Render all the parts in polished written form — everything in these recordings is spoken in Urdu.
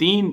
3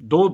2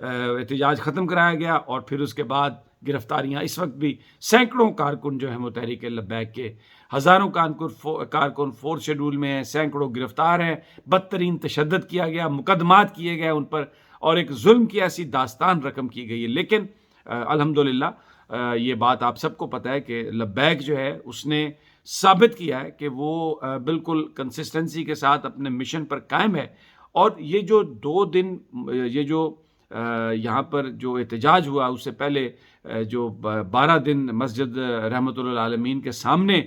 احتجاج ختم کرایا گیا اور پھر اس کے بعد گرفتاریاں، اس وقت بھی سینکڑوں کارکن جو ہیں وہ تحریک لبیک کے، ہزاروں کارکن فورتھ شیڈول میں ہیں، سینکڑوں گرفتار ہیں، بدترین تشدد کیا گیا، مقدمات کیے گئے ان پر، اور ایک ظلم کی ایسی داستان رقم کی گئی ہے۔ لیکن الحمدللہ یہ بات آپ سب کو پتہ ہے کہ لبیک جو ہے اس نے ثابت کیا ہے کہ وہ بالکل کنسسٹنسی کے ساتھ اپنے مشن پر قائم ہے، اور یہ جو 2 دن یہ جو یہاں پر جو احتجاج ہوا، اس سے پہلے جو 12 دن مسجد رحمت اللہ عالمین کے سامنے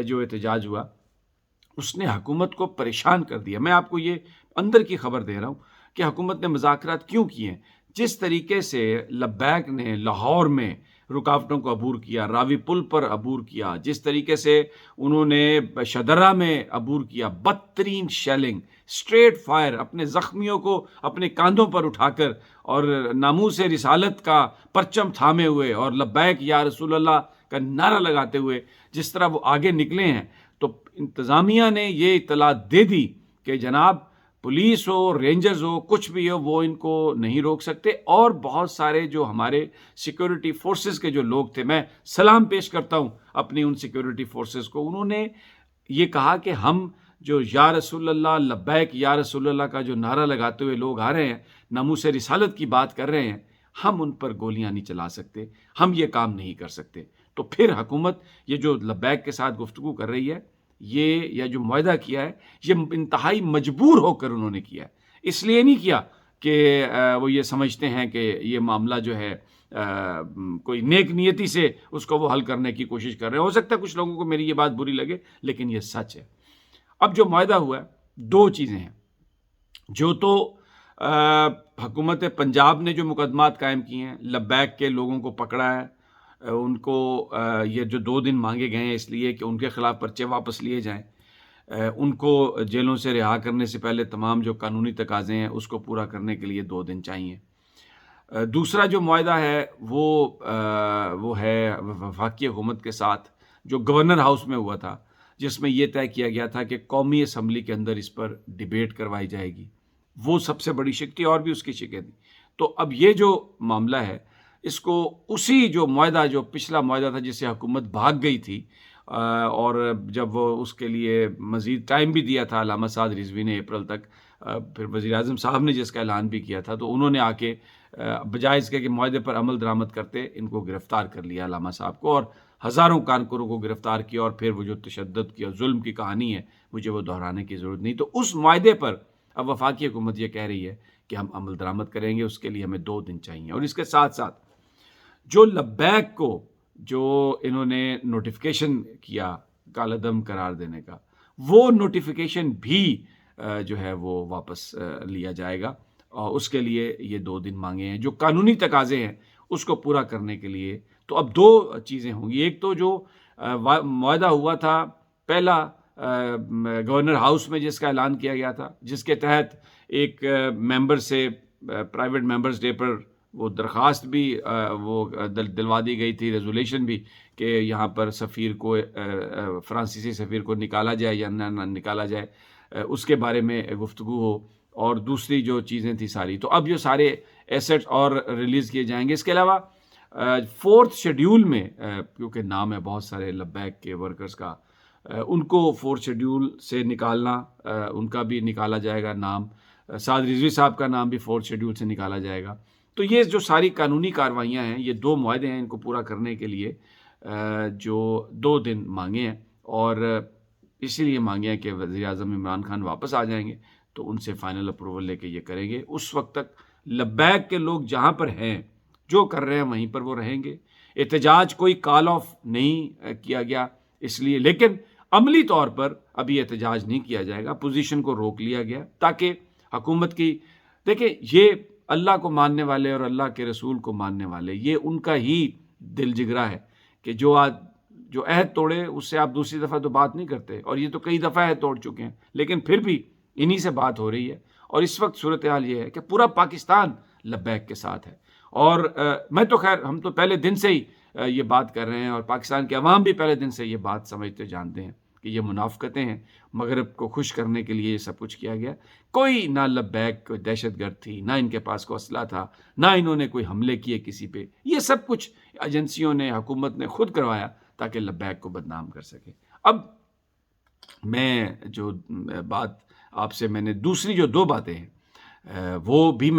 جو احتجاج ہوا، اس نے حکومت کو پریشان کر دیا۔ میں آپ کو یہ اندر کی خبر دے رہا ہوں کہ حکومت نے مذاکرات کیوں کیے ہیں۔ جس طریقے سے لبیک نے لاہور میں رکاوٹوں کو عبور کیا، راوی پل پر عبور کیا، جس طریقے سے انہوں نے شدرہ میں عبور کیا، بدترین شیلنگ، اسٹریٹ فائر، اپنے زخمیوں کو اپنے کاندھوں پر اٹھا کر اور ناموس رسالت کا پرچم تھامے ہوئے اور لبیک یا رسول اللہ کا نعرہ لگاتے ہوئے جس طرح وہ آگے نکلے ہیں، تو انتظامیہ نے یہ اطلاع دے دی کہ جناب پولیس ہو، رینجرز ہو، کچھ بھی ہو، وہ ان کو نہیں روک سکتے۔ اور بہت سارے جو ہمارے سیکیورٹی فورسز کے جو لوگ تھے، میں سلام پیش کرتا ہوں اپنی ان سیکیورٹی فورسز کو، انہوں نے یہ کہا کہ ہم جو یا رسول اللہ، لبیک یا رسول اللہ کا جو نعرہ لگاتے ہوئے لوگ آ رہے ہیں، ناموس رسالت کی بات کر رہے ہیں، ہم ان پر گولیاں نہیں چلا سکتے، ہم یہ کام نہیں کر سکتے۔ تو پھر حکومت یہ جو لبیک کے ساتھ گفتگو کر رہی ہے، یہ جو معاہدہ کیا ہے، یہ انتہائی مجبور ہو کر انہوں نے کیا ہے، اس لیے نہیں کیا کہ وہ یہ سمجھتے ہیں کہ یہ معاملہ جو ہے کوئی نیک نیتی سے اس کو وہ حل کرنے کی کوشش کر رہے ہیں۔ ہو سکتا ہے کچھ لوگوں کو میری یہ بات بری لگے، لیکن یہ سچ ہے۔ اب جو معاہدہ ہوا ہے، 2 چیزیں ہیں۔ جو تو حکومت پنجاب نے جو مقدمات قائم کیے ہیں، لبیک کے لوگوں کو پکڑا ہے، ان کو یہ جو 2 دن مانگے گئے ہیں اس لیے کہ ان کے خلاف پرچے واپس لیے جائیں، ان کو جیلوں سے رہا کرنے سے پہلے تمام جو قانونی تقاضے ہیں اس کو پورا کرنے کے لیے 2 دن چاہیے۔ دوسرا جو معاہدہ ہے وہ ہے وفاقی حکومت کے ساتھ، جو گورنر ہاؤس میں ہوا تھا، جس میں یہ طے کیا گیا تھا کہ قومی اسمبلی کے اندر اس پر ڈیبیٹ کروائی جائے گی۔ وہ سب سے بڑی شک تھی، اور بھی اس کی شکیں تھیں۔ تو اب یہ جو معاملہ ہے، اس کو اسی جو معاہدہ، جو پچھلا معاہدہ تھا جس سے حکومت بھاگ گئی تھی، اور جب وہ اس کے لیے مزید ٹائم بھی دیا تھا علامہ سعد رضوی نے اپریل تک، پھر وزیر اعظم صاحب نے جس کا اعلان بھی کیا تھا، تو انہوں نے آ کے بجائے اس کے کہ معاہدے پر عمل درآمد کرتے، ان کو گرفتار کر لیا، علامہ صاحب کو، اور ہزاروں کارکنوں کو گرفتار کیا، اور پھر وہ جو تشدد کی اور ظلم کی کہانی ہے، مجھے وہ دہرانے کی ضرورت نہیں۔ تو اس معاہدے پر اب وفاقی حکومت یہ کہہ رہی ہے کہ ہم عمل درآمد کریں گے، اس کے لیے ہمیں 2 دن چاہیے۔ اور اس کے ساتھ ساتھ جو لبیک کو جو انہوں نے نوٹیفیکیشن کیا کالعدم قرار دینے کا، وہ نوٹیفیکیشن بھی جو ہے وہ واپس لیا جائے گا، اور اس کے لیے یہ 2 دن مانگے ہیں، جو قانونی تقاضے ہیں اس کو پورا کرنے کے لیے۔ تو اب 2 چیزیں ہوں گی۔ ایک تو جو معاہدہ ہوا تھا پہلا گورنر ہاؤس میں، جس کا اعلان کیا گیا تھا، جس کے تحت ایک ممبر سے پرائیویٹ ممبرز ڈے پر وہ درخواست بھی وہ دلوا دی گئی تھی، ریزولیشن بھی، کہ یہاں پر سفیر کو، فرانسیسی سفیر کو نکالا جائے یا نہ نکالا جائے، اس کے بارے میں گفتگو ہو، اور دوسری جو چیزیں تھیں ساری۔ تو اب یہ سارے ایسٹ اور ریلیز کیے جائیں گے۔ اس کے علاوہ 4تھ شیڈیول میں، کیونکہ نام ہے بہت سارے لبیک کے ورکرز کا، ان کو 4تھ شیڈیول سے نکالنا، ان کا بھی نکالا جائے گا نام، سعد رضوی صاحب کا نام بھی 4تھ شیڈیول سے نکالا جائے گا۔ تو یہ جو ساری قانونی کاروائیاں ہیں، یہ 2 معاہدے ہیں، ان کو پورا کرنے کے لیے جو 2 دن مانگے ہیں، اور اسی لیے مانگے ہیں کہ وزیر اعظم عمران خان واپس آ جائیں گے تو ان سے فائنل اپروول لے کے یہ کریں گے۔ اس وقت تک لبیک کے لوگ جہاں پر ہیں، جو کر رہے ہیں، وہیں پر وہ رہیں گے۔ احتجاج کوئی کال آف نہیں کیا گیا اس لیے، لیکن عملی طور پر ابھی احتجاج نہیں کیا جائے گا، پوزیشن کو روک لیا گیا تاکہ حکومت کی، دیکھیں یہ اللہ کو ماننے والے اور اللہ کے رسول کو ماننے والے، یہ ان کا ہی دل جگرا ہے کہ جو عہد توڑے اس سے آپ دوسری دفعہ تو بات نہیں کرتے، اور یہ تو کئی دفعہ عہد توڑ چکے ہیں، لیکن پھر بھی انہی سے بات ہو رہی ہے۔ اور اس وقت صورتحال یہ ہے کہ پورا پاکستان لبیک کے ساتھ ہے، اور میں تو خیر، ہم تو پہلے دن سے ہی یہ بات کر رہے ہیں، اور پاکستان کے عوام بھی پہلے دن سے یہ بات سمجھتے جانتے ہیں کہ یہ منافقتیں ہیں، مغرب کو خوش کرنے کے لیے یہ سب کچھ کیا گیا. کوئی نہ لبیک کوئی دہشت گرد تھی، نہ ان کے پاس کوئی اسلحہ تھا، نہ انہوں نے کوئی حملے کیے کسی پہ. یہ سب کچھ ایجنسیوں نے، حکومت نے خود کروایا تاکہ لبیک کو بدنام کر سکے. اب میں جو بات آپ سے میں نے دوسری جو 2 باتیں ہیں وہ بھی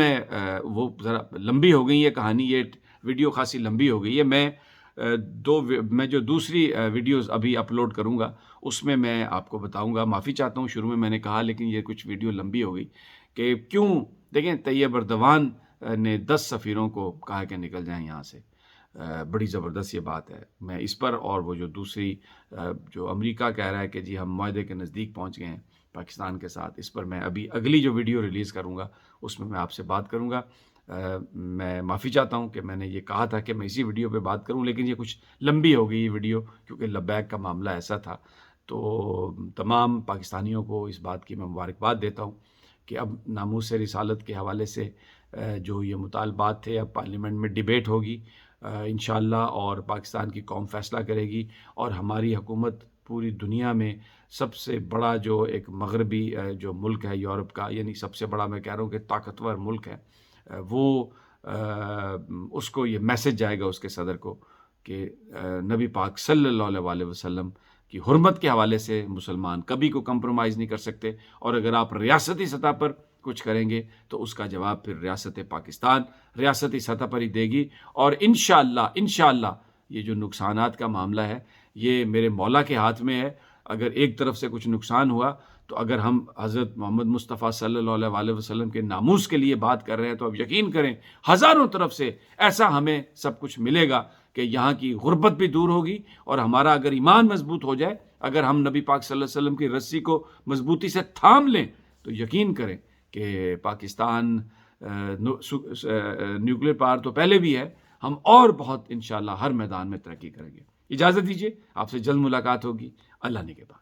وہ ذرا لمبی ہو گئی یہ کہانی، یہ ویڈیو خاصی لمبی ہو گئی ہے. میں جو دوسری ویڈیوز ابھی اپلوڈ کروں گا اس میں آپ کو بتاؤں گا. معافی چاہتا ہوں، شروع میں نے کہا لیکن یہ کچھ ویڈیو لمبی ہو گئی کہ کیوں. دیکھیں طیب اردوان نے 10 سفیروں کو کہا کہ نکل جائیں یہاں سے. بڑی زبردست یہ بات ہے. میں اس پر اور وہ جو دوسری جو امریکہ کہہ رہا ہے کہ جی ہم معاہدے کے نزدیک پہنچ گئے ہیں پاکستان کے ساتھ، اس پر میں ابھی اگلی جو ویڈیو ریلیز کروں گا اس میں آپ سے بات کروں گا. میں معافی چاہتا ہوں کہ میں نے یہ کہا تھا کہ میں اسی ویڈیو پہ بات کروں لیکن یہ کچھ لمبی ہو گئی یہ ویڈیو، کیونکہ لبیک کا معاملہ ایسا تھا. تو تمام پاکستانیوں کو اس بات کی میں مبارکباد دیتا ہوں کہ اب ناموس رسالت کے حوالے سے جو یہ مطالبات تھے اب پارلیمنٹ میں ڈیبیٹ ہوگی انشاءاللہ، اور پاکستان کی قوم فیصلہ کرے گی. اور ہماری حکومت پوری دنیا میں سب سے بڑا جو ایک مغربی جو ملک ہے یورپ کا، یعنی سب سے بڑا میں کہہ رہا ہوں کہ طاقتور ملک ہے، وہ اس کو یہ میسج جائے گا اس کے صدر کو کہ نبی پاک صلی اللہ علیہ وسلم کی حرمت کے حوالے سے مسلمان کبھی کو کمپرومائز نہیں کر سکتے. اور اگر آپ ریاستی سطح پر کچھ کریں گے تو اس کا جواب پھر ریاست پاکستان ریاستی سطح پر ہی دے گی. اور انشاءاللہ یہ جو نقصانات کا معاملہ ہے یہ میرے مولا کے ہاتھ میں ہے. اگر ایک طرف سے کچھ نقصان ہوا تو اگر ہم حضرت محمد مصطفیٰ صلی اللہ علیہ وسلم کے ناموس کے لیے بات کر رہے ہیں تو اب یقین کریں ہزاروں طرف سے ایسا ہمیں سب کچھ ملے گا کہ یہاں کی غربت بھی دور ہوگی. اور ہمارا اگر ایمان مضبوط ہو جائے، اگر ہم نبی پاک صلی اللہ علیہ وسلم کی رسی کو مضبوطی سے تھام لیں تو یقین کریں کہ پاکستان نیوکلیر پاور تو پہلے بھی ہے، ہم اور بہت انشاءاللہ ہر میدان میں ترقی کریں گے. اجازت دیجیے، آپ سے جلد ملاقات ہوگی. اللہ نے کے بعد.